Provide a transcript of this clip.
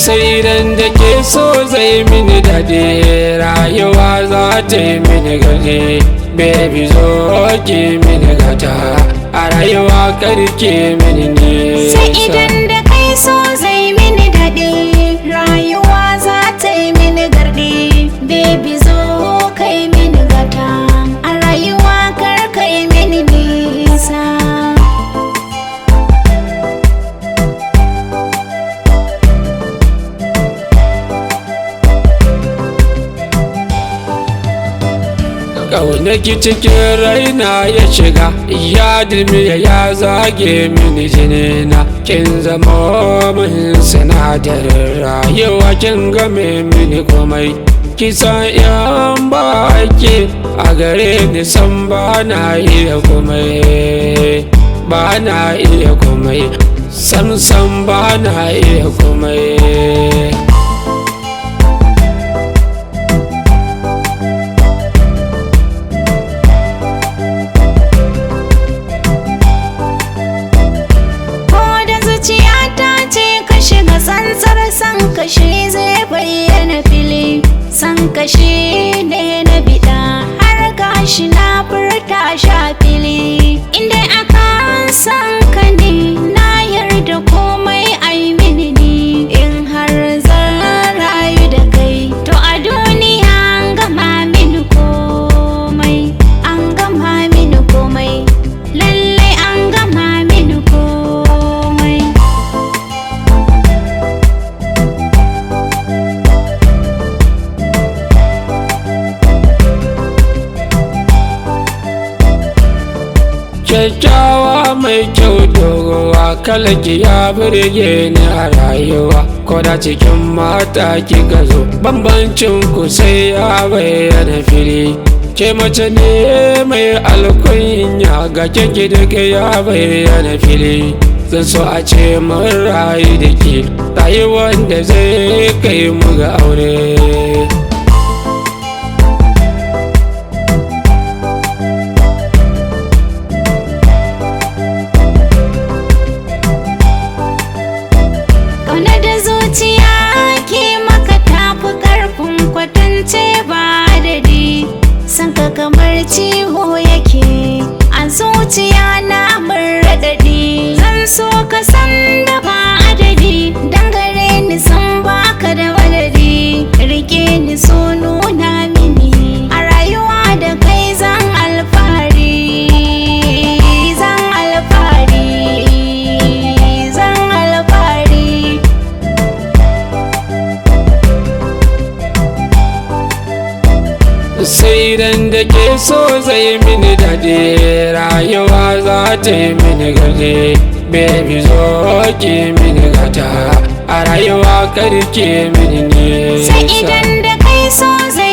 sai idan da ke so zai mini daɗi, rayuwa za ta yi mini gari. Baby zo ki mini gata, a rayuwa karki mini nisa. Sai idan da kai so zai mini daɗi, rayuwa za ta yi mini gardi. Baby zo kai mini gata, a rayuwa kar kai mini nisa. Ƙaunaki cikin raina ya shiga, ya dilmiya ya zage mini jinina. Kin zama min sinadarin rayuwa, kin game mini komai. Kisan yan baki a gare ni san ba na iya komai, ba na iya komai, sam ba na iya komai. Tsantsar san kashi zai bayyana fili, san kashi ne na bida har gashi na furta sha fili. Inda aka san ka ne na yarda komai ai mini ni, in har zan rayu da kai to a duniya an gama mini komai, an gama mini komai, lallai an gama mini komai. Kyakkyawa mai kyau dogowa, kalaki ya burge ni a rayuwa. Koda cikin mata kika zo, bambancin ku sai ya bayyana fili. Ke mace ne mai alkunya, ga kyanki duka ya bayyana fili. Zan so a ce mun rayu da ke, rayuwar da zai kai mu ga aure. Sanka kamar ciwo yake a zuciya na mun raɗaɗi. Zan so ka san da ba adadi, dangare ni san baka da madadi. Rike ni so nuna mini, a rayuwa da kai zan alfahari, zan alfahari, zan alfahari. Sai idan da ke so zai mini daɗi, rayuwa za ta yi mini gari. Baby zo ki mini gata, a rayuwa karki mini nisa. Sai idan da kai so zai